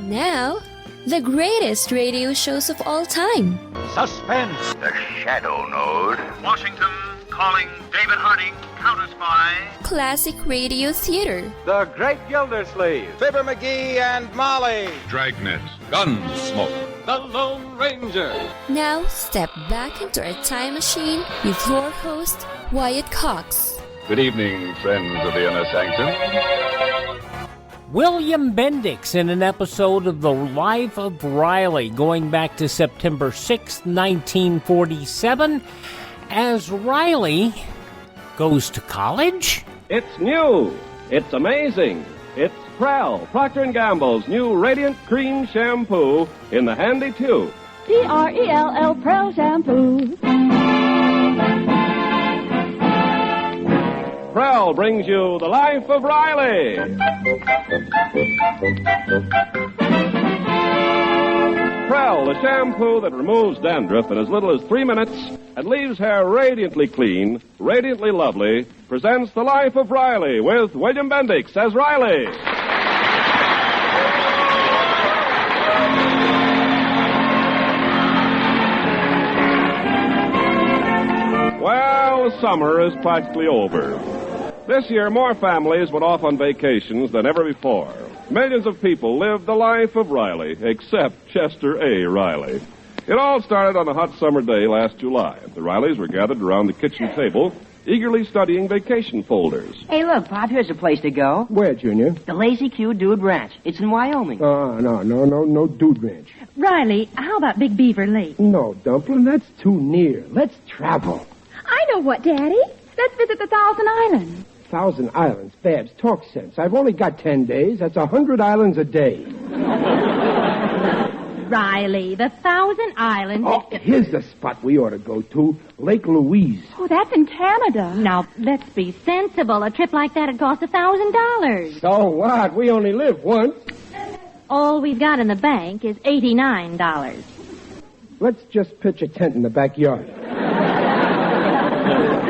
Now, the greatest radio shows of all time. Suspense. The Shadow Node. Washington calling David Harding, counter-spy. Classic radio theater. The Great Gildersleeve. Fibber McGee and Molly. Dragnet. Gunsmoke. The Lone Ranger. Now, step back into our time machine with your host, Wyatt Cox. Good evening, friends of the Inner Sanctum. William Bendix in an episode of The Life of Riley going back to September 6, 1947, as Riley goes to college. It's new. It's amazing. It's Prell, Procter & Gamble's new Radiant Cream Shampoo in the handy tube. P-R-E-L-L, Prell Shampoo. Prell brings you The Life of Riley. Prell, the shampoo that removes dandruff in as little as 3 minutes and leaves hair radiantly clean, radiantly lovely, presents The Life of Riley with William Bendix as Riley. Well, summer is practically over. This year, more families went off on vacations than ever before. Millions of people lived the life of Riley, except Chester A. Riley. It all started on a hot summer day last July. The Rileys were gathered around the kitchen table, eagerly studying vacation folders. Hey, look, Pop, here's a place to go. Where, Junior? The Lazy Q Dude Ranch. It's in Wyoming. Oh, no Dude Ranch. Riley, how about Big Beaver Lake? No, Dumplin', that's too near. Let's travel. I know what, Daddy. Let's visit the Thousand Islands. 1,000 islands. Babs, talk sense. I've only got 10 days. That's 100 islands a day. Riley, the Thousand Islands... Oh, here's the spot we ought to go to. Lake Louise. Oh, that's in Canada. Now, let's be sensible. A trip like that would cost $1,000. So what? We only live once. All we've got in the bank is $89. Let's just pitch a tent in the backyard.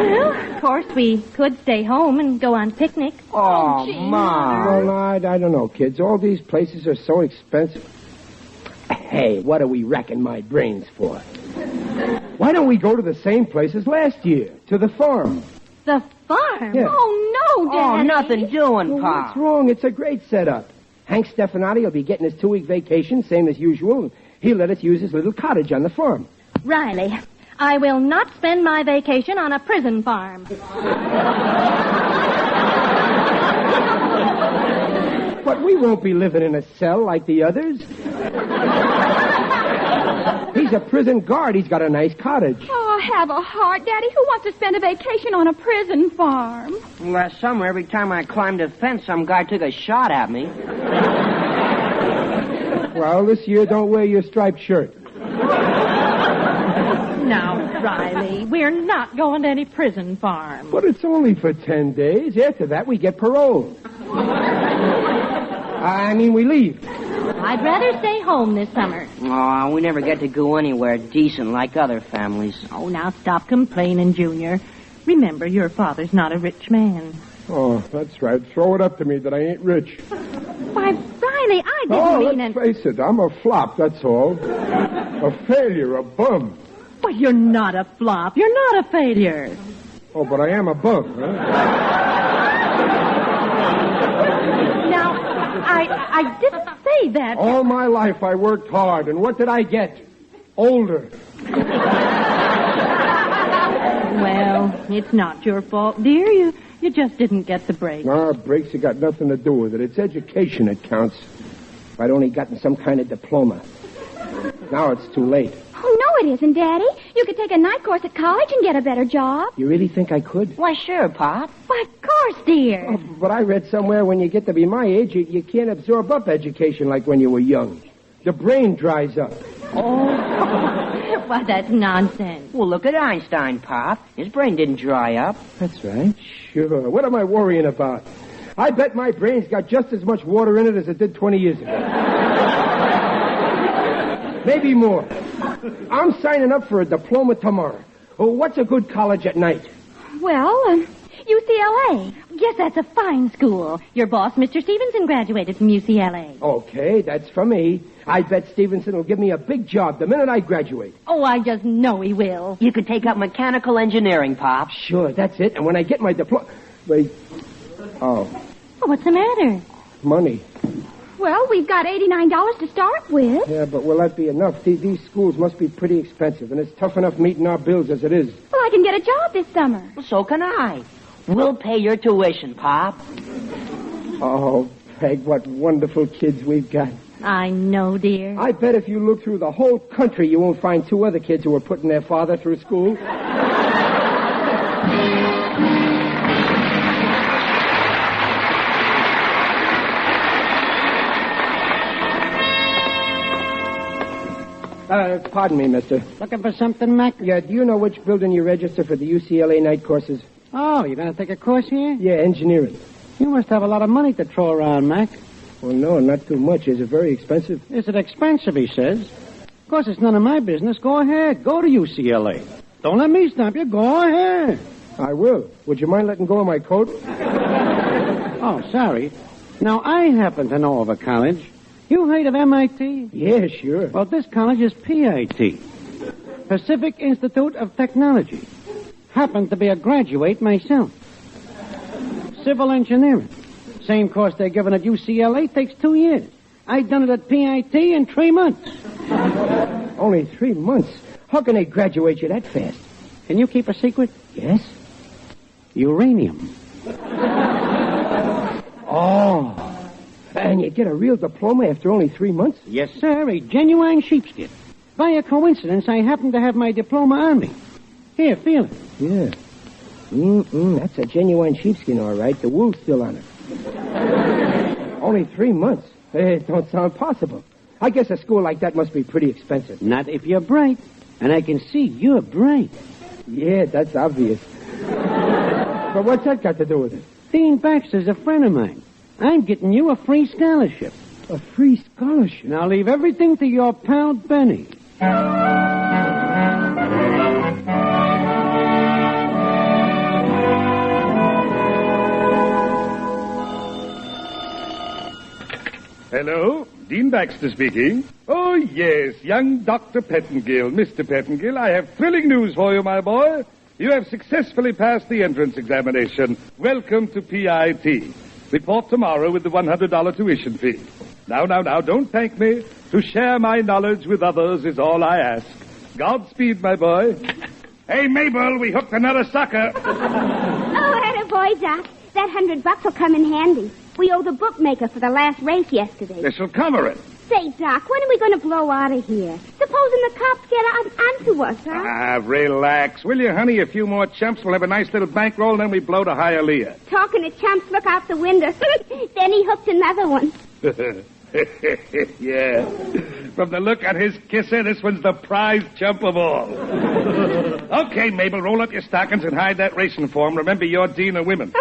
Well, of course, we could stay home and go on picnic. Oh, Mom. Well, I don't know, kids. All these places are so expensive. Hey, what are we wrecking my brains for? Why don't we go to the same place as last year, to the farm? The farm? Yeah. Oh, no, Daddy. Oh, nothing doing, Well, Pop. what's wrong? It's a great setup. Hank Stefanati will be getting his 2-week vacation, same as usual. He'll let us use his little cottage on the farm. Riley, I will not spend my vacation on a prison farm. But we won't be living in a cell like the others. He's a prison guard. He's got a nice cottage. Oh, have a heart, Daddy. Who wants to spend a vacation on a prison farm? Last summer, every time I climbed a fence, some guy took a shot at me. Well, this year, don't wear your striped shirt. Now, Riley, we're not going to any prison farm. But it's only for 10 days. After that, we get parole. We leave. I'd rather stay home this summer. Oh, we never get to go anywhere decent like other families. Oh, now stop complaining, Junior. Remember, your father's not a rich man. Oh, that's right. Throw it up to me that I ain't rich. Why, Riley, I didn't mean let's face it. I'm a flop, that's all. A failure, a bum. But you're not a flop. You're not a failure. Oh, but I am a bum, huh? Now, I didn't say that. All my life I worked hard, and what did I get? Older. Well, it's not your fault, dear. You just didn't get the break. Breaks have got nothing to do with it. It's education that counts. If I'd only gotten some kind of diploma. Now it's too late. Oh, no, it isn't, Daddy. You could take a night course at college and get a better job. You really think I could? Why, sure, Pop. Why, of course, dear. Oh, but I read somewhere when you get to be my age, you can't absorb up education like when you were young. The brain dries up. Oh, why, that's nonsense. Well, look at Einstein, Pop. His brain didn't dry up. That's right. Sure. What am I worrying about? I bet my brain's got just as much water in it as it did 20 years ago. Maybe more. I'm signing up for a diploma tomorrow. Oh, what's a good college at night? Well, UCLA. Yes, that's a fine school. Your boss, Mr. Stevenson, graduated from UCLA. Okay, that's for me. I bet Stevenson will give me a big job the minute I graduate. Oh, I just know he will. You could take up mechanical engineering, Pop. Sure, that's it. And when I get my diploma... Wait. Oh, Oh, what's the matter? money. Well, we've got $89 to start with. Yeah, but will that be enough? These schools must be pretty expensive, and it's tough enough meeting our bills as it is. Well, I can get a job this summer. Well, so can I. We'll pay your tuition, Pop. Oh, Peg, what wonderful kids we've got. I know, dear. I bet if you look through the whole country, you won't find two other kids who are putting their father through school. Pardon me, mister. Looking for something, Mac? Yeah, do you know which building you register for the UCLA night courses? Oh, you're going to take a course here? Yeah, engineering. You must have a lot of money to throw around, Mac. Well, no, not too much. Is it very expensive? Is it expensive, he says. Of course, it's none of my business. Go ahead. Go to UCLA. Don't let me stop you. Go ahead. I will. Would you mind letting go of my coat? Oh, sorry. Now, I happen to know of a college. You heard of MIT? Yeah, sure. Well, this college is P.I.T. Pacific Institute of Technology. Happened to be a graduate myself. Civil engineering. Same course they're giving at UCLA takes 2 years. I done it at P.I.T. in 3 months. Only 3 months? How can they graduate you that fast? Can you keep a secret? Yes. Uranium. Oh. And you get a real diploma after only 3 months? Yes, sir. A genuine sheepskin. By a coincidence, I happen to have my diploma on me. Here, feel it. Yeah. That's a genuine sheepskin, all right. The wool's still on it. Only 3 months. It don't sound possible. I guess a school like that must be pretty expensive. Not if you're bright. And I can see you're bright. Yeah, that's obvious. But what's that got to do with it? Dean Baxter's a friend of mine. I'm getting you a free scholarship. A free scholarship? Now leave everything to your pal Benny. Hello, Dean Baxter speaking. Oh, yes, young Dr. Pettingill. Mr. Pettingill, I have thrilling news for you, my boy. You have successfully passed the entrance examination. Welcome to P.I.T. Report tomorrow with the $100 tuition fee. Now, don't thank me. To share my knowledge with others is all I ask. Godspeed, my boy. Hey, Mabel, we hooked another sucker. Oh, attaboy, Doc. That $100 will come in handy. We owe the bookmaker for the last race yesterday. This'll cover it. Say, Doc, when are we going to blow out of here? Supposing the cops get onto us, huh? Ah, relax. Will you, honey? A few more chumps. We'll have a nice little bankroll, and then we blow to Hialeah. Talking to chumps, look out the window. Then he hooked another one. Yeah. From the look on his kisser, this one's the prize chump of all. Okay, Mabel, roll up your stockings and hide that racing form. Remember, you're Dean of Women.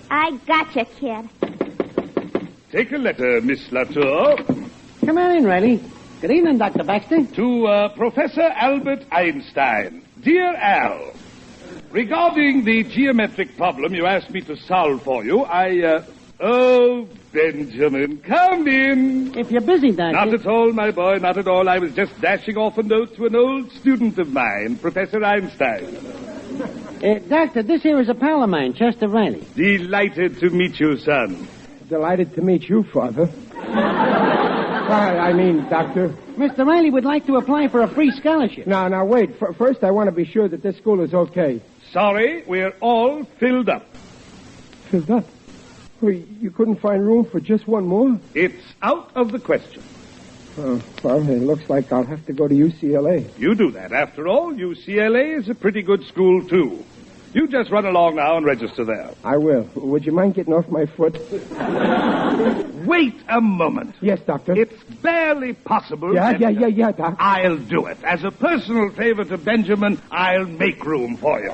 I gotcha, kid. Take a letter, Miss Latour. Come on in, Riley. Good evening, Dr. Baxter. To Professor Albert Einstein. Dear Al, regarding the geometric problem you asked me to solve for you, Oh, Benjamin, come in. If you're busy, Doctor. Not at all, my boy, not at all. I was just dashing off a note to an old student of mine, Professor Einstein. Doctor, this here is a pal of mine, Chester Riley. Delighted to meet you, son. Delighted to meet you, Father. I mean, Doctor. Mr. Riley would like to apply for a free scholarship. Now, wait. First, I want to be sure that this school is okay. Sorry, we're all filled up. Filled up? Well, you couldn't find room for just one more? It's out of the question. Oh, well, it looks like I'll have to go to UCLA. You do that. After all, UCLA is a pretty good school, too. You just run along now and register there. I will. Would you mind getting off my foot? Wait a moment. Yes, Doctor. It's barely possible. Yeah, Doc. I'll do it. As a personal favor to Benjamin, I'll make room for you.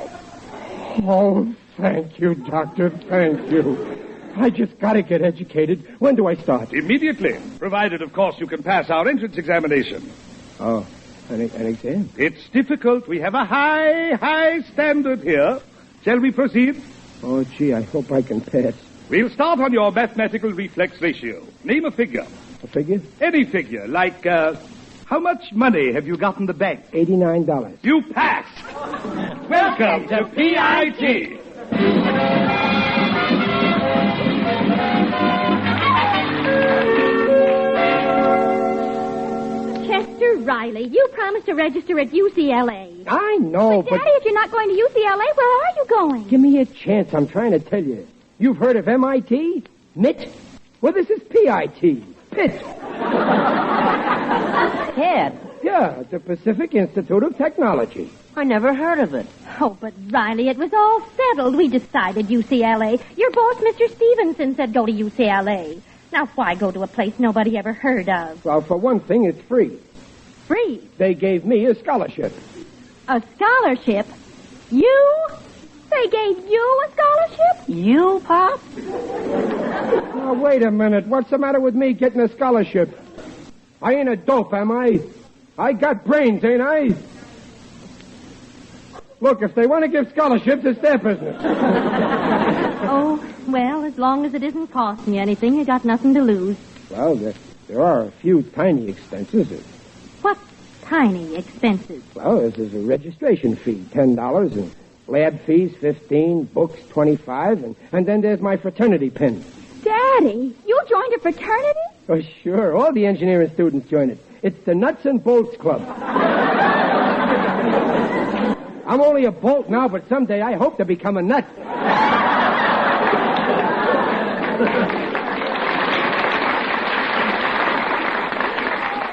Oh, thank you, Doctor. Thank you. I just got to get educated. When do I start? Immediately. Provided, of course, you can pass our entrance examination. Oh, an exam? It's difficult. We have a high standard here. Shall we proceed? Oh, gee, I hope I can pass. We'll start on your mathematical reflex ratio. Name a figure. A figure? Any figure, like, how much money have you got in the bank? $89. You passed. Welcome to P.I.T. Chester Riley, you promised to register at UCLA. I know, but... Daddy, if you're not going to UCLA, where are you going? Give me a chance. I'm trying to tell you. You've heard of MIT? MIT? Well, this is P.I.T. PIT. Ted, Yeah, the Pacific Institute of Technology. I never heard of it. Oh, but Riley, it was all settled. We decided UCLA. Your boss, Mr. Stevenson, said go to UCLA. Now, why go to a place nobody ever heard of? Well, for one thing, it's free. Free? They gave me a scholarship. A scholarship? You? They gave you a scholarship? You, Pop? Now, wait a minute. What's the matter with me getting a scholarship? I ain't a dope, am I? I got brains, ain't I? Look, if they want to give scholarships, it's their business. Oh, well, as long as it isn't costing you anything, you got nothing to lose. Well, there are a few tiny expenses. What tiny expenses? Well, this is a registration fee, $10, and lab fees, $15, books, $25, and then there's my fraternity pin. Daddy, you joined a fraternity? Oh, sure. All the engineering students join it. It's the Nuts and Bolts Club. I'm only a bolt now, but someday I hope to become a nut.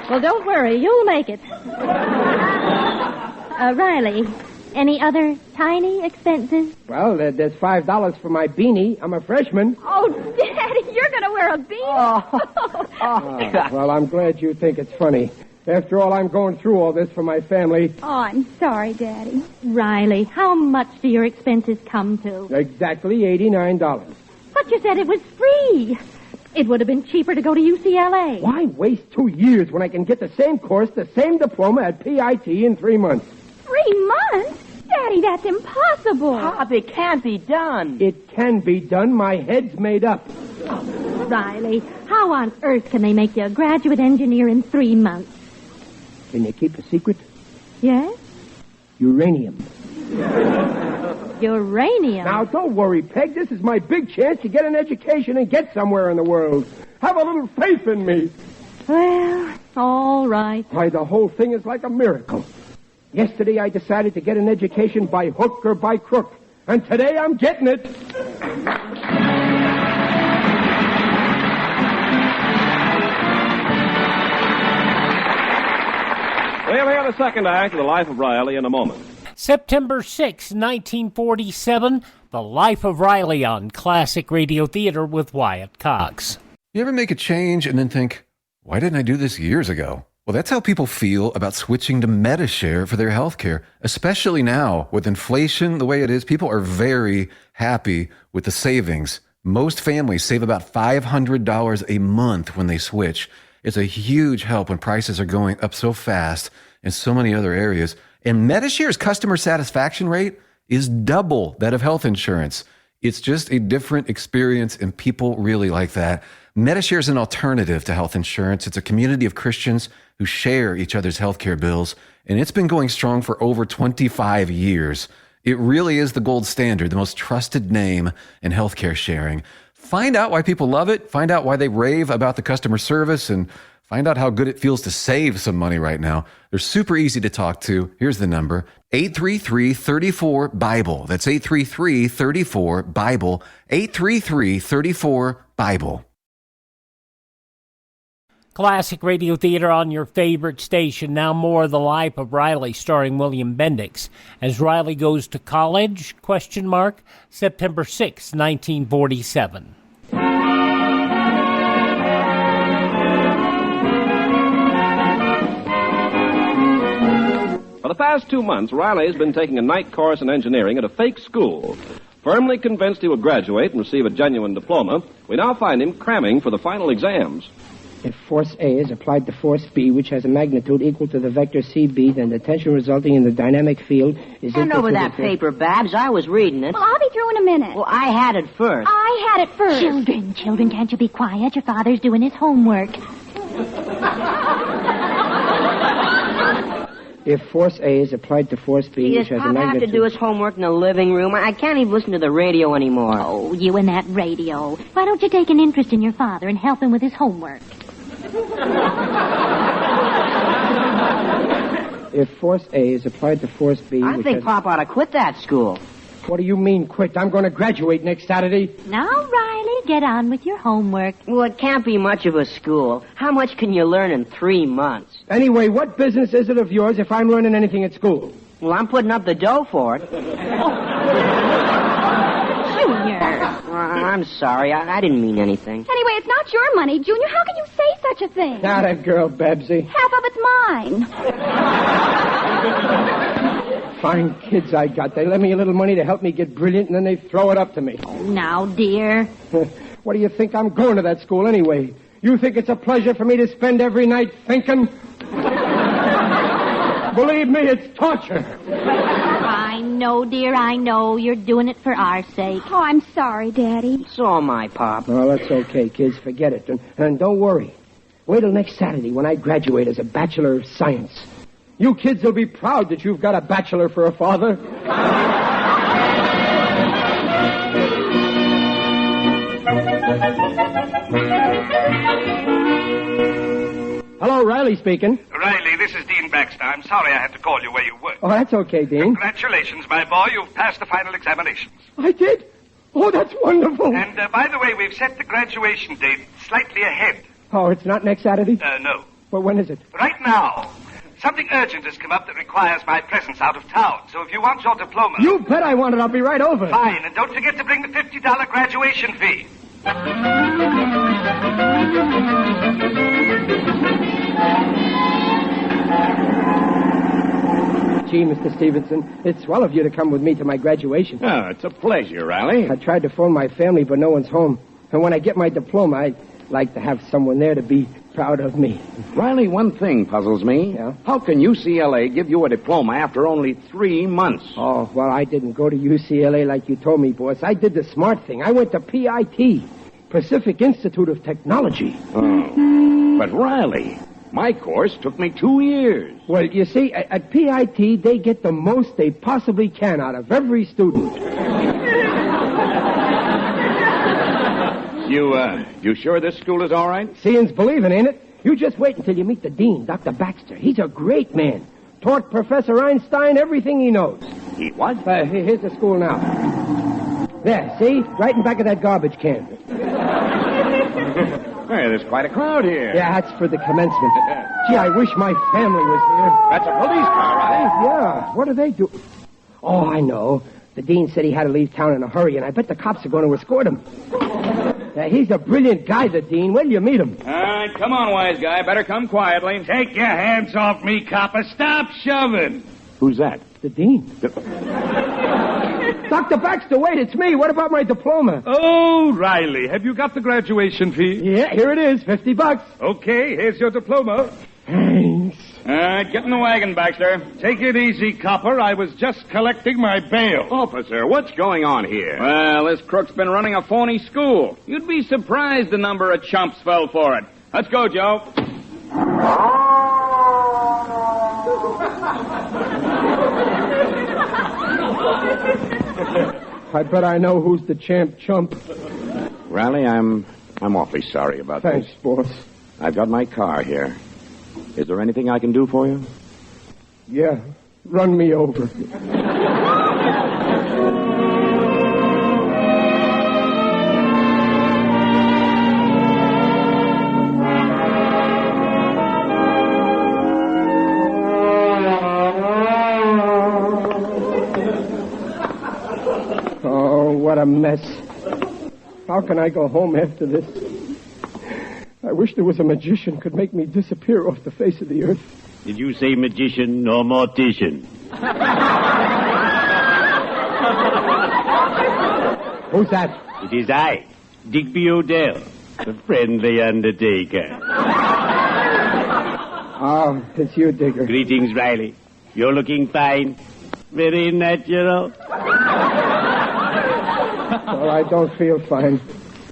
Well, don't worry. You'll make it. Riley, any other tiny expenses? Well, there's $5 for my beanie. I'm a freshman. Oh, Daddy, you're going to wear a beanie? Well, I'm glad you think it's funny. After all, I'm going through all this for my family. Oh, I'm sorry, Daddy. Riley, how much do your expenses come to? Exactly $89. But you said it was free. It would have been cheaper to go to UCLA. Why waste 2 years when I can get the same course, the same diploma at P.I.T. in 3 months? 3 months? Daddy, that's impossible. Pop, it can't be done. It can be done. My head's made up. Oh, Riley, how on earth can they make you a graduate engineer in 3 months? Can you keep a secret? Yes? Uranium. Uranium? Now, don't worry, Peg. This is my big chance to get an education and get somewhere in the world. Have a little faith in me. Well, all right. Why, the whole thing is like a miracle. Yesterday I decided to get an education by hook or by crook. And today I'm getting it. We'll hear the second act of The Life of Riley in a moment. September 6, 1947, The Life of Riley on Classic Radio Theater with Wyatt Cox. You ever make a change and then think, why didn't I do this years ago? Well, that's how people feel about switching to Medishare for their health care, especially now with inflation the way it is. People are very happy with the savings. Most families save about $500 a month when they switch. It's a huge help when prices are going up so fast in so many other areas. And Medishare's customer satisfaction rate is double that of health insurance. It's just a different experience, and people really like that. Medishare is an alternative to health insurance. It's a community of Christians who share each other's healthcare bills, and it's been going strong for over 25 years. It really is the gold standard, the most trusted name in healthcare sharing. Find out why people love it, find out why they rave about the customer service, and find out how good it feels to save some money right now. They're super easy to talk to. Here's the number, 833-34-BIBLE. That's 833-34-BIBLE, 833-34-BIBLE. Classic Radio Theater on your favorite station. Now more of The Life of Riley starring William Bendix. As Riley goes to college, ? September 6, 1947. For the past 2 months, Riley has been taking a night course in engineering at a fake school. Firmly convinced he will graduate and receive a genuine diploma, we now find him cramming for the final exams. If force A is applied to force B, which has a magnitude equal to the vector CB, then the tension resulting in the dynamic field is Hand equal over to that the... paper, Babs. I was reading it. Well, I'll be through in a minute. Well, I had it first. I had it first. Children, can't you be quiet? Your father's doing his homework. If force A is applied to force B, Does which has a Pop have to magnitude... do his homework in the living room? I can't even listen to the radio anymore. Oh, you and that radio. Why don't you take an interest in your father and help him with his homework? If force A is applied to force B, I which think has... Pop ought to quit that school. What do you mean, quit? I'm going to graduate next Saturday. Now, Riley, get on with your homework. Well, it can't be much of a school. How much can you learn in 3 months? Anyway, what business is it of yours if I'm learning anything at school? Well, I'm putting up the dough for it. Junior. I'm sorry. I didn't mean anything. Anyway, it's not your money, Junior. How can you say such a thing? Not a girl, Babsy. Half of it's mine. Fine kids I got. They lend me a little money to help me get brilliant, and then they throw it up to me. Now, dear. What do you think I'm going to that school anyway? You think it's a pleasure for me to spend every night thinking? Believe me, it's torture. I know, dear, I know. You're doing it for our sake. Oh, I'm sorry, Daddy. So am I, Pop. Oh, that's okay, kids. Forget it. And don't worry. Wait till next Saturday when I graduate as a Bachelor of Science. You kids will be proud that you've got a bachelor for a father. Hello, Riley speaking. Riley, this is Dean Baxter. I'm sorry I had to call you where you were. Oh, that's okay, Dean. Congratulations, my boy. You've passed the final examinations. I did? Oh, that's wonderful. And, by the way, we've set the graduation date slightly ahead. Oh, it's not next Saturday? No. Well, when is it? Right now. Something urgent has come up that requires my presence out of town. So if you want your diploma... You bet I want it. I'll be right over. Fine. And don't forget to bring the $50 graduation fee. Gee, Mr. Stevenson, it's swell of you to come with me to my graduation. Oh, it's a pleasure, Riley. I tried to phone my family, but no one's home. And when I get my diploma, I'd like to have someone there to be proud of me. Riley, one thing puzzles me. Yeah? How can UCLA give you a diploma after only 3 months? Oh, well, I didn't go to UCLA like you told me, boss. I did the smart thing. I went to P.I.T, Pacific Institute of Technology. Oh. But, Riley, my course took me 2 years. Well, you see, at P.I.T, they get the most they possibly can out of every student. You sure this school is all right? Seeing's believing, ain't it? You just wait until you meet the dean, Dr. Baxter. He's a great man. Taught Professor Einstein everything he knows. He what? Here's the school now. There, see? Right in back of that garbage can. Hey, there's quite a crowd here. Yeah, that's for the commencement. Gee, I wish my family was here. That's a police car, right? Yeah, what do they do? Oh, I know. The dean said he had to leave town in a hurry, and I bet the cops are going to escort him. He's a brilliant guy, the dean. Wait till you meet him. All right, come on, wise guy. Better come quietly. Take your hands off me, copper. Stop shoving. Who's that? The dean. Dr. Baxter, wait, it's me. What about my diploma? Oh, Riley, have you got the graduation fee? Yeah, here it is, $50. Okay, here's your diploma. Thanks. All right, get in the wagon, Baxter. Take it easy, copper. I was just collecting my bail. Officer, what's going on here? Well, this crook's been running a phony school. You'd be surprised the number of chumps fell for it. Let's go, Joe. I bet I know who's the champ chump. Riley, I'm awfully sorry about Thanks, this. boss. I've got my car here. Is there anything I can do for you? Yeah, run me over. Oh, what a mess. How can I go home after this? I wish there was a magician could make me disappear off the face of the earth. Did you say magician or mortician? Who's that? It is I, Digby Odell, the friendly undertaker. Oh, it's you, Digger. Greetings, Riley. You're looking fine. Very natural. Well, I don't feel fine.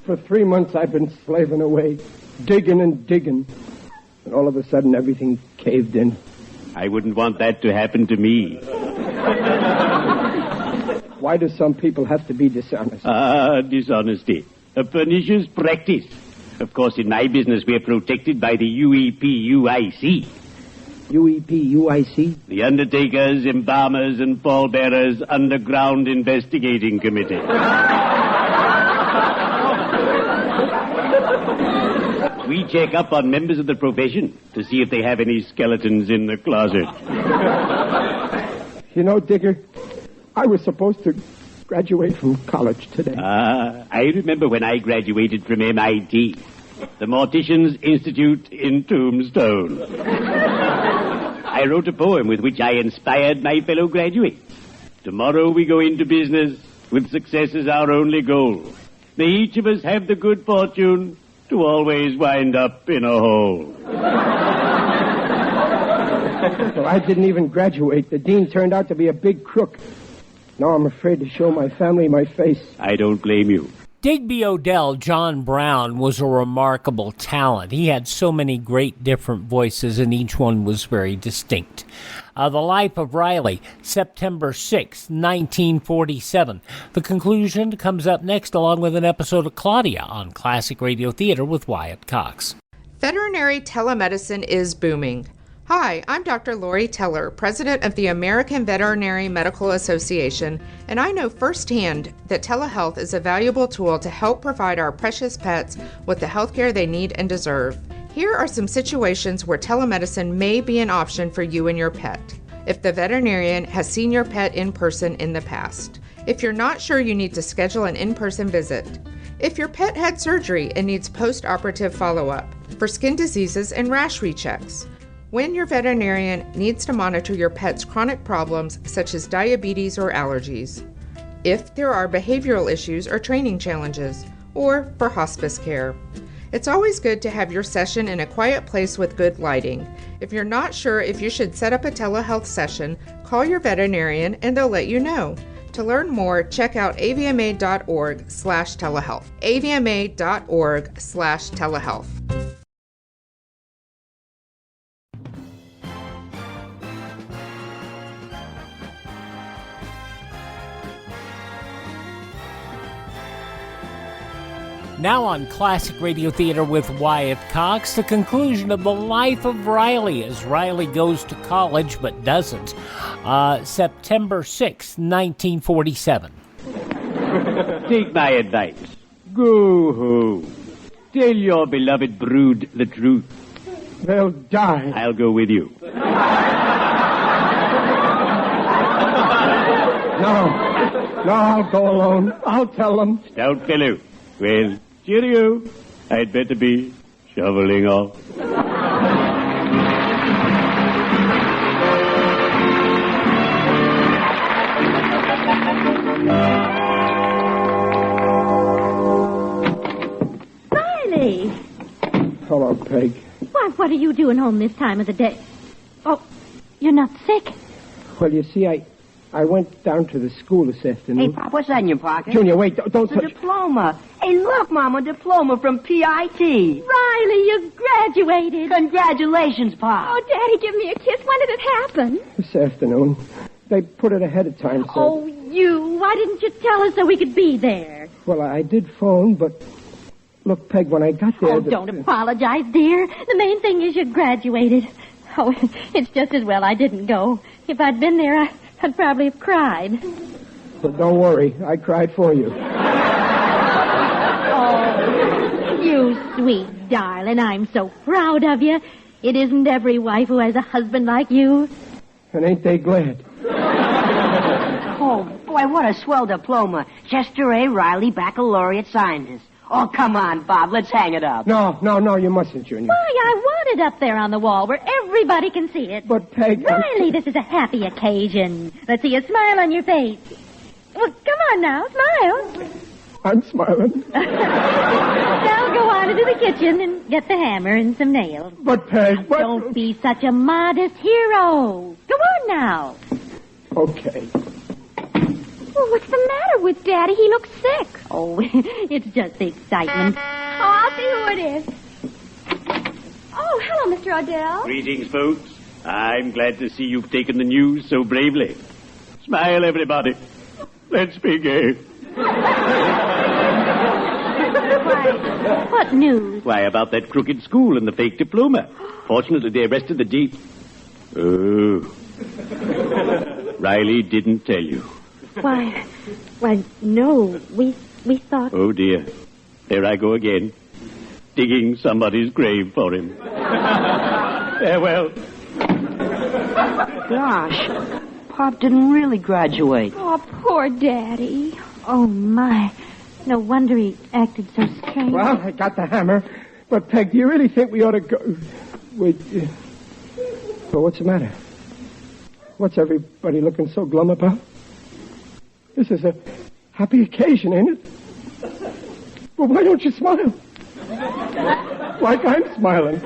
For 3 months I've been slaving away, digging and digging. And all of a sudden everything caved in. I wouldn't want that to happen to me. Why do some people have to be dishonest? Dishonesty. A pernicious practice. Of course, in my business, we're protected by the UEPUIC. UEPUIC? The Undertakers, Embalmers, and Pallbearers Underground Investigating Committee. We check up on members of the profession to see if they have any skeletons in the closet. You know, Digger, I was supposed to graduate from college today. I remember when I graduated from MIT, the Morticians Institute in Tombstone. I wrote a poem with which I inspired my fellow graduates. Tomorrow we go into business with success as our only goal. May each of us have the good fortune to always wind up in a hole. Well, I didn't even graduate. The dean turned out to be a big crook. Now I'm afraid to show my family my face. I don't blame you. Digby Odell, John Brown, was a remarkable talent. He had so many great different voices, and each one was very distinct. The Life of Riley, September 6, 1947. The conclusion comes up next, along with an episode of Claudia on Classic Radio Theater with Wyatt Cox. Veterinary telemedicine is booming. Hi, I'm Dr. Lori Teller, president of the American Veterinary Medical Association, and I know firsthand that telehealth is a valuable tool to help provide our precious pets with the health care they need and deserve. Here are some situations where telemedicine may be an option for you and your pet. If the veterinarian has seen your pet in person in the past. If you're not sure you need to schedule an in-person visit. If your pet had surgery and needs post-operative follow-up. For skin diseases and rash rechecks. When your veterinarian needs to monitor your pet's chronic problems such as diabetes or allergies. If there are behavioral issues or training challenges. Or for hospice care. It's always good to have your session in a quiet place with good lighting. If you're not sure if you should set up a telehealth session, call your veterinarian and they'll let you know. To learn more, check out avma.org/telehealth. avma.org/telehealth. Now on Classic Radio Theater with Wyatt Cox, the conclusion of The Life of Riley as Riley goes to college but doesn't. September 6, 1947. Take my advice. Go home. Tell your beloved brood the truth. They'll die. I'll go with you. No, I'll go alone. I'll tell them. Stout fellow. Well, cheerio. I'd better be shoveling off. Riley! Hello, Peg. Why, what are you doing home this time of the day? Oh, you're not sick? Well, you see, I went down to the school this afternoon. Hey, Pop, what's that in your pocket? Junior, wait, don't It's a touch... diploma. Hey, look, Mom, a diploma from P.I.T. Riley, you graduated. Congratulations, Pop. Oh, Daddy, give me a kiss. When did it happen? This afternoon. They put it ahead of time, so... Oh, you. Why didn't you tell us so we could be there? Well, I did phone, but... Look, Peg, when I got there... Oh, don't apologize, dear. The main thing is you graduated. Oh, it's just as well I didn't go. If I'd been there, I'd probably have cried. But don't worry. I cried for you. Oh, you sweet darling. I'm so proud of you. It isn't every wife who has a husband like you. And ain't they glad? Oh, boy, what a swell diploma. Chester A. Riley, baccalaureate scientist. Oh, come on, Bob. Let's hang it up. No, you mustn't, Junior. Why, I want it up there on the wall where everybody can see it. But, Peg... Riley, this is a happy occasion. Let's see a smile on your face. Well, come on now, smile. I'm smiling. Now go on into the kitchen and get the hammer and some nails. But, Peg, what... Don't be such a modest hero. Go on now. Okay. Well, what's the matter with Daddy? He looks sick. Oh, it's just the excitement. Oh, I'll see who it is. Oh, hello, Mr. Odell. Greetings, folks. I'm glad to see you've taken the news so bravely. Smile, everybody. Let's be gay. Why, what news? Why, about that crooked school and the fake diploma. Fortunately, they arrested the dean. Oh. Riley didn't tell you. Why, no. We thought... Oh, dear. There I go again. Digging somebody's grave for him. Farewell. Gosh, Pop didn't really graduate. Oh, poor Daddy. Oh, my. No wonder he acted so strange. Well, I got the hammer. But, Peg, do you really think we ought to go... Wait. Well, what's the matter? What's everybody looking so glum about? This is a happy occasion, ain't it? Well, why don't you smile? Like I'm smiling.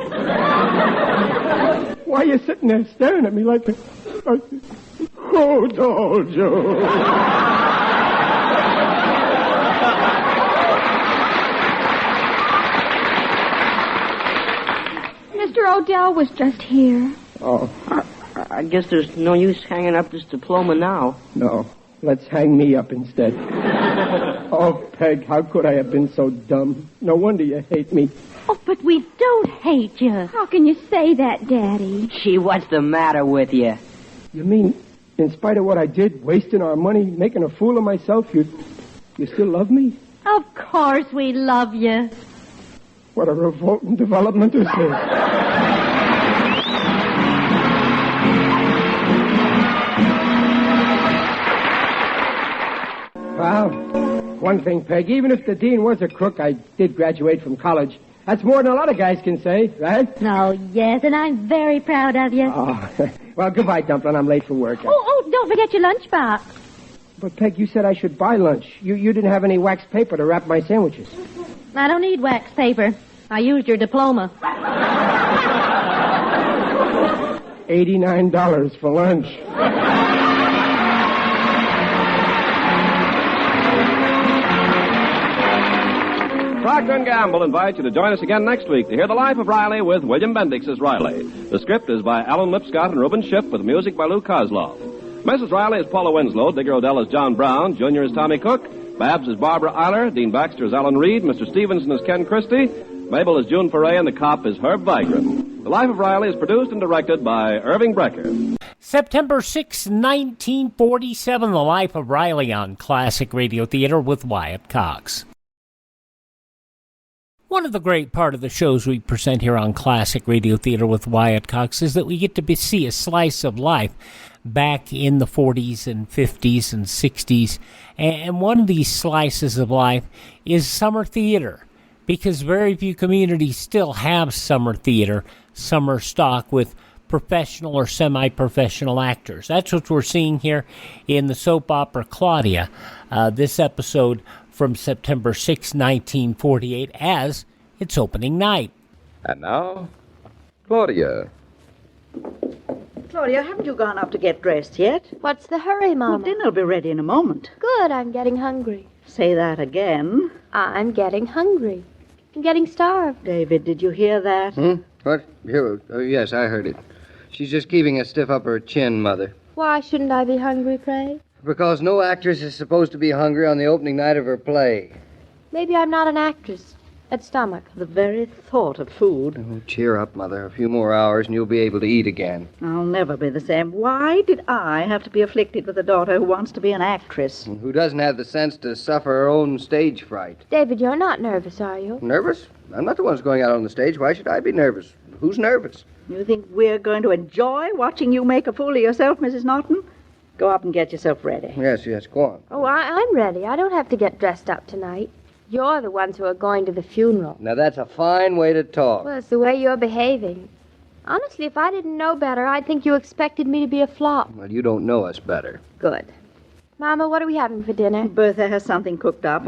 Why are you sitting there staring at me like... Who told you? Mr. Odell was just here. Oh. I guess there's no use hanging up this diploma now. No. Let's hang me up instead. Oh, Peg, how could I have been so dumb? No wonder you hate me. Oh, but we don't hate you. How can you say that, Daddy? Gee, what's the matter with you? You mean, in spite of what I did, wasting our money, making a fool of myself, you still love me? Of course we love you. What a revolting development this is. Well, one thing, Peg, even if the dean was a crook, I did graduate from college. That's more than a lot of guys can say, right? Oh, yes, and I'm very proud of you. Oh, well, goodbye, Dumplin'. I'm late for work. Oh, don't forget your lunchbox. But, Peg, you said I should buy lunch. You didn't have any wax paper to wrap my sandwiches. I don't need wax paper. I used your diploma. $89 for lunch. Procter & Gamble invites you to join us again next week to hear The Life of Riley with William Bendix as Riley. The script is by Alan Lipscott and Reuben Schiff with music by Lou Kozlov. Mrs. Riley is Paula Winslow, Digger Odell is John Brown, Junior is Tommy Cook, Babs is Barbara Eiler, Dean Baxter is Alan Reed, Mr. Stevenson is Ken Christie, Mabel is June Foray, and the cop is Herb Vigran. The Life of Riley is produced and directed by Irving Brecker. September 6, 1947, The Life of Riley on Classic Radio Theater with Wyatt Cox. One of the great part of the shows we present here on Classic Radio Theater with Wyatt Cox is that we get to see a slice of life back in the 40s and 50s and 60s. And one of these slices of life is summer theater, because very few communities still have summer theater, summer stock with professional or semi-professional actors. That's what we're seeing here in the soap opera Claudia, this episode from September 6, 1948, as its opening night. And now, Claudia. Claudia, haven't you gone up to get dressed yet? What's the hurry, Mama? Well, dinner'll be ready in a moment. Good, I'm getting hungry. Say that again. I'm getting hungry. I'm getting starved. David, did you hear that? What? Yes, I heard it. She's just keeping a stiff upper chin, Mother. Why shouldn't I be hungry, pray? Because no actress is supposed to be hungry on the opening night of her play. Maybe I'm not an actress. At stomach. The very thought of food. Oh, cheer up, Mother. A few more hours and you'll be able to eat again. I'll never be the same. Why did I have to be afflicted with a daughter who wants to be an actress? And who doesn't have the sense to suffer her own stage fright? David, you're not nervous, are you? Nervous? I'm not the one who's going out on the stage. Why should I be nervous? Who's nervous? You think we're going to enjoy watching you make a fool of yourself, Mrs. Norton? Go up and get yourself ready. Yes, go on. Oh, I'm ready. I don't have to get dressed up tonight. You're the ones who are going to the funeral. Now, that's a fine way to talk. Well, it's the way you're behaving. Honestly, if I didn't know better, I'd think you expected me to be a flop. Well, you don't know us better. Good. Mama, what are we having for dinner? Bertha has something cooked up.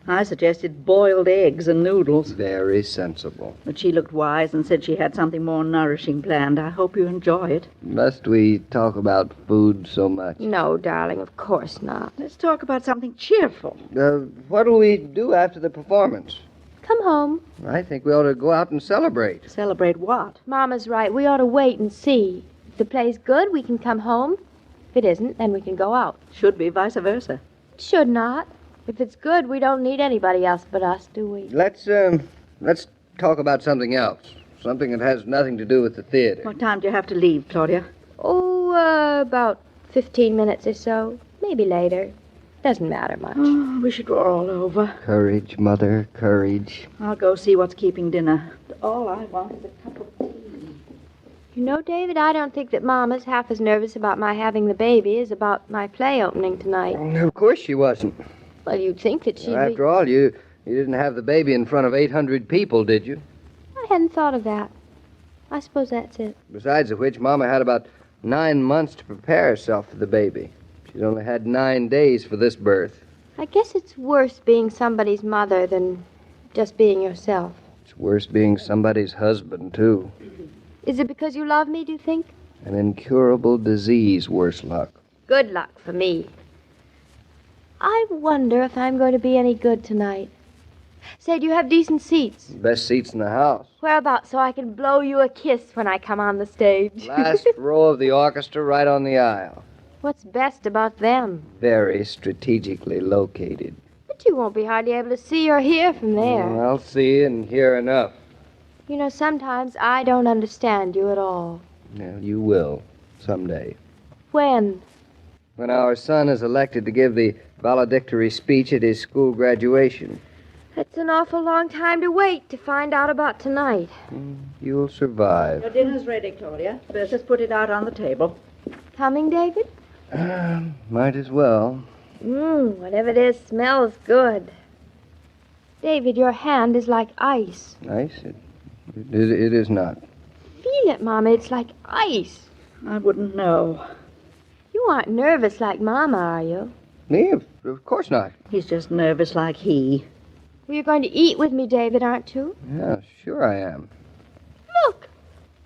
I suggested boiled eggs and noodles. Very sensible. But she looked wise and said she had something more nourishing planned. I hope you enjoy it. Must we talk about food so much? No, darling, of course not. Let's talk about something cheerful. What'll we do after the performance? Come home. I think we ought to go out and celebrate. Celebrate what? Mama's right. We ought to wait and see. If the play's good, we can come home. If it isn't, then we can go out. Should be vice versa. Should not. If it's good, we don't need anybody else but us, do we? Let's talk about something else. Something that has nothing to do with the theater. What time do you have to leave, Claudia? Oh, about 15 minutes or so. Maybe later. Doesn't matter much. Oh, wish it were all over. Courage, Mother, courage. I'll go see what's keeping dinner. All I want is a cup of tea. You know, David, I don't think that Mama's half as nervous about my having the baby as about my play opening tonight. Of course she wasn't. Well, you'd think that she'd After all, you didn't have the baby in front of 800 people, did you? I hadn't thought of that. I suppose that's it. Besides of which, Mama had about 9 months to prepare herself for the baby. She's only had 9 days for this birth. I guess it's worse being somebody's mother than just being yourself. It's worse being somebody's husband, too. Is it because you love me, do you think? An incurable disease, worse luck. Good luck for me. I wonder if I'm going to be any good tonight. Say, do you have decent seats? Best seats in the house. Whereabouts, so I can blow you a kiss when I come on the stage? Last row of the orchestra, right on the aisle. What's best about them? Very strategically located. But you won't be hardly able to see or hear from there. I'll see and hear enough. You know, sometimes I don't understand you at all. Well, you will, someday. When? When our son is elected to give the valedictory speech at his school graduation. It's an awful long time to wait to find out about tonight. You'll survive. Your dinner's ready, Claudia. Let's just put it out on the table. Coming, David? Might as well. Whatever it is smells good. David, your hand is like ice. Ice? It is not. Feel it, Mama. It's like ice. I wouldn't know. You aren't nervous like Mama, are you? Me? Of course not. He's just nervous like he. Well, you're going to eat with me, David, aren't you? Yeah, sure I am. Look.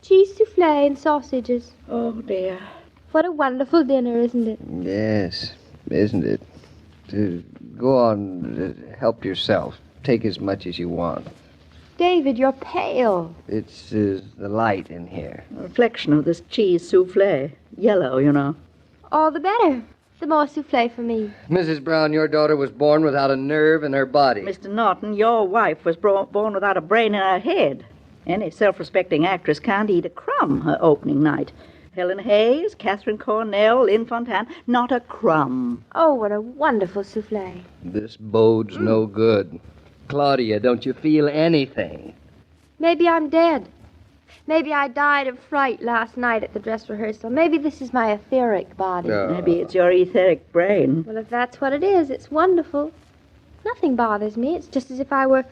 Cheese souffle and sausages. Oh, dear. What a wonderful dinner, isn't it? Yes, isn't it? Go on, help yourself. Take as much as you want. David, you're pale. It's the light in here. A reflection of this cheese souffle. Yellow, you know. All the better. The more souffle for me. Mrs. Brown, your daughter was born without a nerve in her body. Mr. Norton, your wife was born without a brain in her head. Any self-respecting actress can't eat a crumb her opening night. Helen Hayes, Catherine Cornell, Lynn Fontanne, not a crumb. Oh, what a wonderful souffle. This bodes no good. Claudia, don't you feel anything? Maybe I'm dead. Maybe I died of fright last night at the dress rehearsal. Maybe this is my etheric body. Maybe it's your etheric brain. Well, if that's what it is, it's wonderful. Nothing bothers me. It's just as if I were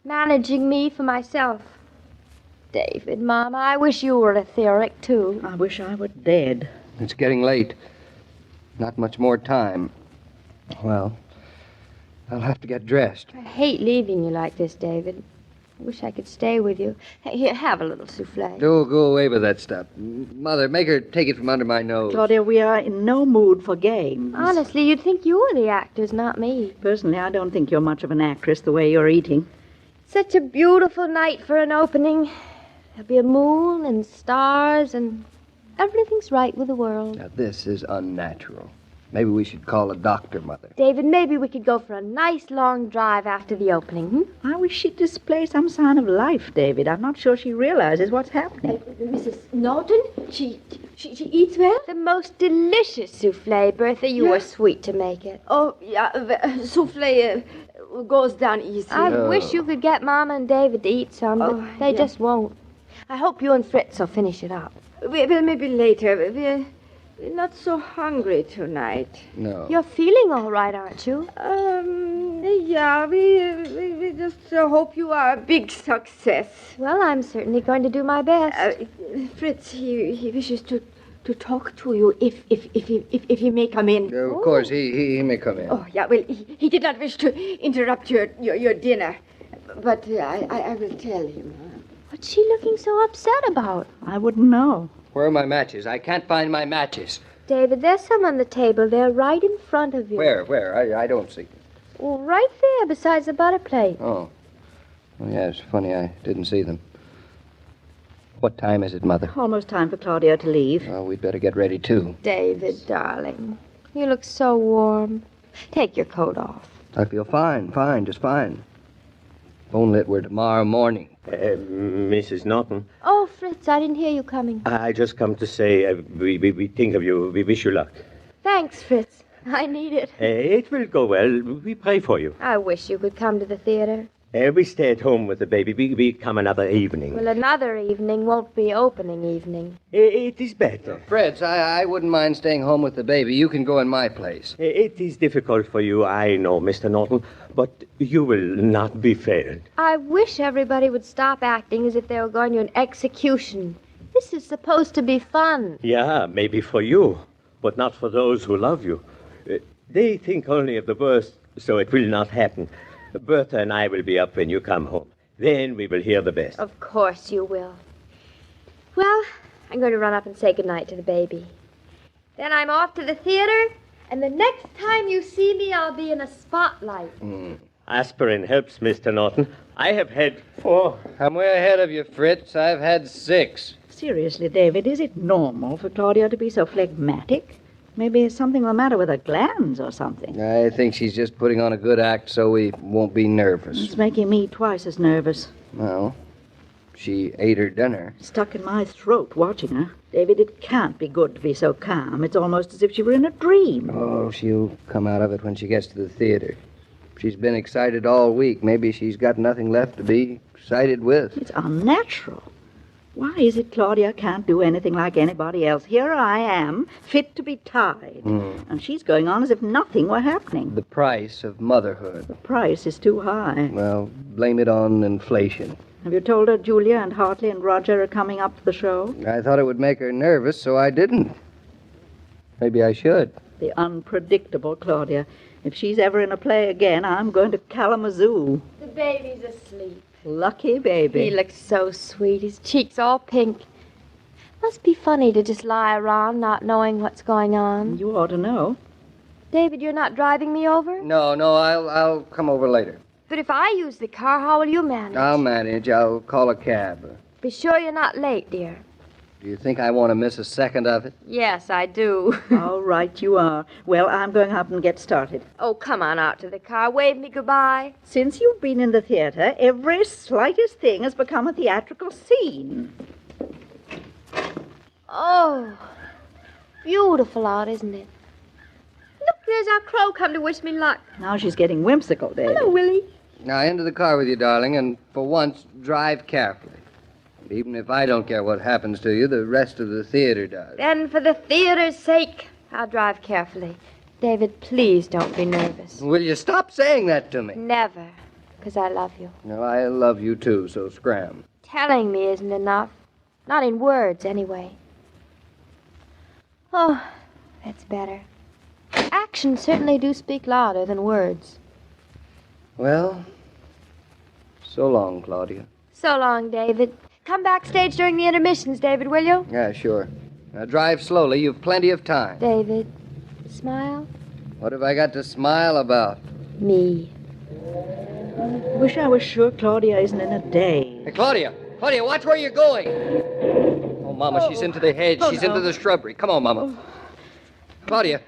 managing me for myself. David, Mama, I wish you were etheric, too. I wish I were dead. It's getting late. Not much more time. Well, I'll have to get dressed. I hate leaving you like this, David. I wish I could stay with you. Here, have a little souffle. Go away with that stuff. Mother, make her take it from under my nose. Claudia, we are in no mood for games. Honestly, you'd think you were the actors, not me. Personally, I don't think you're much of an actress the way you're eating. Such a beautiful night for an opening. There'll be a moon and stars and everything's right with the world. Now, this is unnatural. Maybe we should call a doctor, Mother. David, maybe we could go for a nice long drive after the opening, I wish she'd display some sign of life, David. I'm not sure she realizes what's happening. Mrs. Norton, she eats well? The most delicious souffle, Bertha. You were sweet to make it. Oh, yeah, souffle goes down easy. I wish you could get Mama and David to eat some, but they just won't. I hope you and Fritz will finish it up. Well, maybe later. We're not so hungry tonight. No. You're feeling all right, aren't you? Yeah, we just hope you are a big success. Well, I'm certainly going to do my best. Fritz, he wishes to to talk to you if he may come in. Of course, he may come in. Oh, yeah, well, he did not wish to interrupt your dinner. But I will tell him. What's she looking so upset about? I wouldn't know. Where are my matches? I can't find my matches. David, there's some on the table. They're right in front of you. Where? I don't see them. Well, right there besides the butter plate. Oh, yeah, it's funny. I didn't see them. What time is it, Mother? Almost time for Claudia to leave. Well, we'd better get ready, too. David, darling, you look so warm. Take your coat off. I feel fine, just fine. If only it were tomorrow morning. Mrs. Norton, Oh, Fritz, I didn't hear you coming. I just come to say we think of you. We wish you luck. Thanks, Fritz. I need it. It will go well. We pray for you. I wish you could come to the theater. We stay at home with the baby. We come another evening. Well, another evening won't be opening evening. It is better. Fritz, I wouldn't mind staying home with the baby. You can go in my place. It is difficult for you, I know, Mr. Norton, but you will not be failed. I wish everybody would stop acting as if they were going to an execution. This is supposed to be fun. Yeah, maybe for you, but not for those who love you. They think only of the worst, so it will not happen. Bertha and I will be up when you come home. Then we will hear the best. Of course you will. Well, I'm going to run up and say goodnight to the baby. Then I'm off to the theater, and the next time you see me, I'll be in a spotlight. Aspirin helps, Mr. Norton. I have had 4. I'm way ahead of you, Fritz. I've had 6. Seriously, David, is it normal for Claudia to be so phlegmatic? Maybe there's something the matter with her glands or something. I think she's just putting on a good act so we won't be nervous. It's making me twice as nervous. Well, she ate her dinner. Stuck in my throat watching her. David, it can't be good to be so calm. It's almost as if she were in a dream. Oh, she'll come out of it when she gets to the theater. She's been excited all week. Maybe she's got nothing left to be excited with. It's unnatural. Why is it Claudia can't do anything like anybody else? Here I am, fit to be tied. And she's going on as if nothing were happening. The price of motherhood. The price is too high. Well, blame it on inflation. Have you told her Julia and Hartley and Roger are coming up to the show? I thought it would make her nervous, so I didn't. Maybe I should. The unpredictable Claudia. If she's ever in a play again, I'm going to Kalamazoo. The baby's asleep. Lucky baby. He looks so sweet. His cheeks all pink. Must be funny to just lie around not knowing what's going on. You ought to know. David, you're not driving me over? No, I'll come over later. But if I use the car, how will you manage? I'll manage. I'll call a cab. Be sure you're not late, dear. Do you think I want to miss a second of it? Yes, I do. All right, you are. Well, I'm going up and get started. Oh, come on out to the car. Wave me goodbye. Since you've been in the theater, every slightest thing has become a theatrical scene. Oh, beautiful out, isn't it? Look, there's our crow come to wish me luck. Now she's getting whimsical, Dave. Hello, Willie. Now, into the car with you, darling, and for once, drive carefully. Even if I don't care what happens to you, the rest of the theater does. Then, for the theater's sake, I'll drive carefully. David, please don't be nervous. Will you stop saying that to me? Never, because I love you. No, I love you too, so scram. Telling me isn't enough. Not in words, anyway. Oh, that's better. Actions certainly do speak louder than words. Well, so long, Claudia. So long, David. Come backstage during the intermissions, David, will you? Yeah, sure. Now drive slowly. You've plenty of time. David, smile. What have I got to smile about? Me. Wish I was sure Claudia isn't in a daze. Hey, Claudia! Claudia, watch where you're going! Oh, Mama, she's into the hedge. She's into the shrubbery. Come on, Mama. Claudia.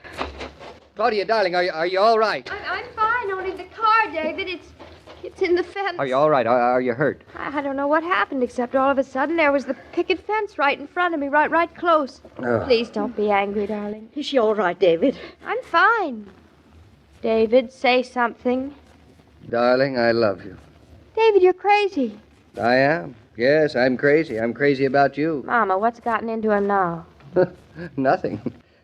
Claudia, darling, are you all right? I'm fine. Only the car, David. It's in the fence. Are you all right? Are you hurt? I don't know what happened, except all of a sudden there was the picket fence right in front of me, right close. Oh. Please don't be angry, darling. Is she all right, David? I'm fine. David, say something. Darling, I love you. David, you're crazy. I am. Yes, I'm crazy. I'm crazy about you. Mama, what's gotten into him now? Nothing.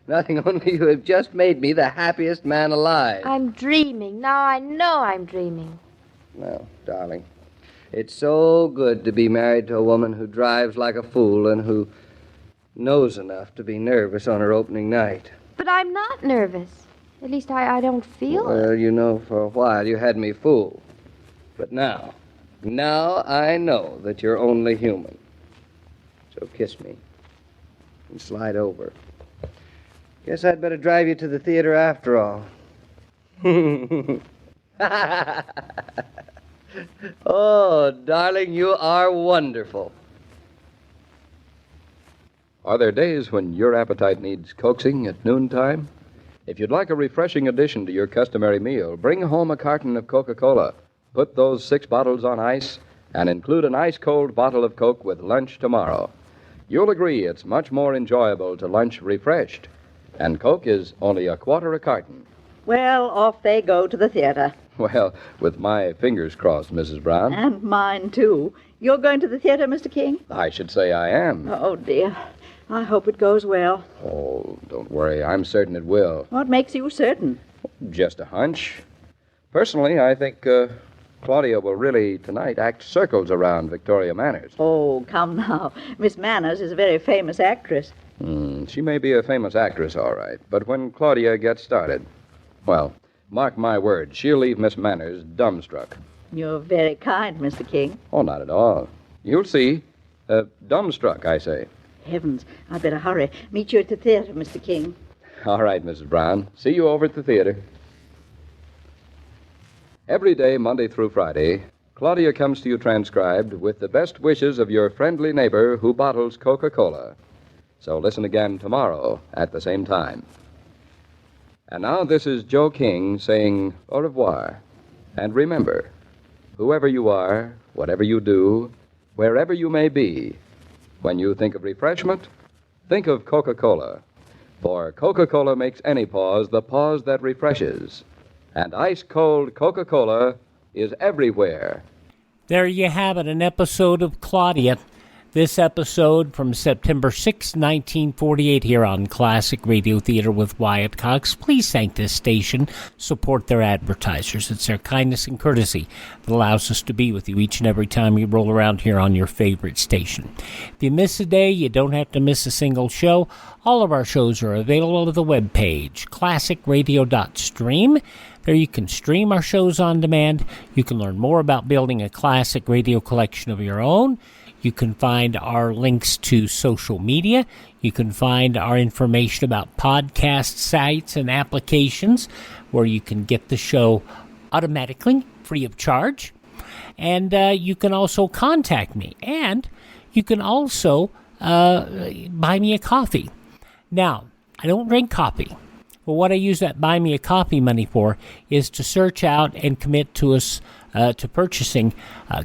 Nothing, only you have just made me the happiest man alive. I'm dreaming. Now I know I'm dreaming. Well, darling, it's so good to be married to a woman who drives like a fool and who knows enough to be nervous on her opening night. But I'm not nervous. At least I don't feel it. Well, you know, for a while you had me fooled. But now I know that you're only human. So kiss me and slide over. Guess I'd better drive you to the theater after all. Oh, darling, you are wonderful. Are there days when your appetite needs coaxing at noontime? If you'd like a refreshing addition to your customary meal, bring home a carton of Coca-Cola. Put those 6 bottles on ice and include an ice-cold bottle of Coke with lunch tomorrow. You'll agree it's much more enjoyable to lunch refreshed. And Coke is only $0.25 a carton. Well, off they go to the theater. Well, with my fingers crossed, Mrs. Brown. And mine, too. You're going to the theater, Mr. King? I should say I am. Oh, dear. I hope it goes well. Oh, don't worry. I'm certain it will. What makes you certain? Just a hunch. Personally, I think Claudia will really, tonight, act circles around Victoria Manners. Oh, come now. Miss Manners is a very famous actress. She may be a famous actress, all right. But when Claudia gets started, well, mark my words, she'll leave Miss Manners dumbstruck. You're very kind, Mr. King. Oh, not at all. You'll see. Dumbstruck, I say. Heavens, I'd better hurry. Meet you at the theater, Mr. King. All right, Mrs. Brown. See you over at the theater. Every day, Monday through Friday, Claudia comes to you transcribed with the best wishes of your friendly neighbor who bottles Coca-Cola. So listen again tomorrow at the same time. And now this is Joe King saying au revoir. And remember, whoever you are, whatever you do, wherever you may be, when you think of refreshment, think of Coca-Cola. For Coca-Cola makes any pause the pause that refreshes. And ice-cold Coca-Cola is everywhere. There you have it, an episode of Claudia. This episode from September 6, 1948, here on Classic Radio Theater with Wyatt Cox. Please thank this station. Support their advertisers. It's their kindness and courtesy that allows us to be with you each and every time we roll around here on your favorite station. If you miss a day, you don't have to miss a single show. All of our shows are available at the webpage, classicradio.stream. There you can stream our shows on demand. You can learn more about building a classic radio collection of your own. You can find our links to social media. You can find our information about podcast sites and applications where you can get the show automatically, free of charge. And you can also contact me. And you can also buy me a coffee. Now, I don't drink coffee. Well, what I use that Buy Me a Coffee money for is to search out and commit to us to purchasing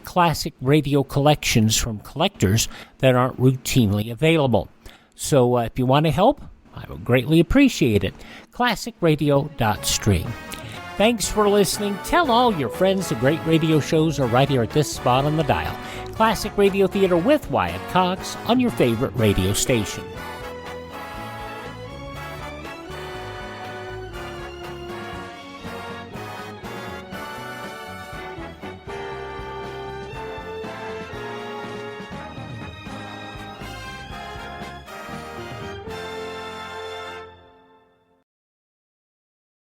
classic radio collections from collectors that aren't routinely available. So if you want to help, I would greatly appreciate it. classicradio.stream. Thanks for listening. Tell all your friends the great radio shows are right here at this spot on the dial. Classic Radio Theater with Wyatt Cox on your favorite radio station.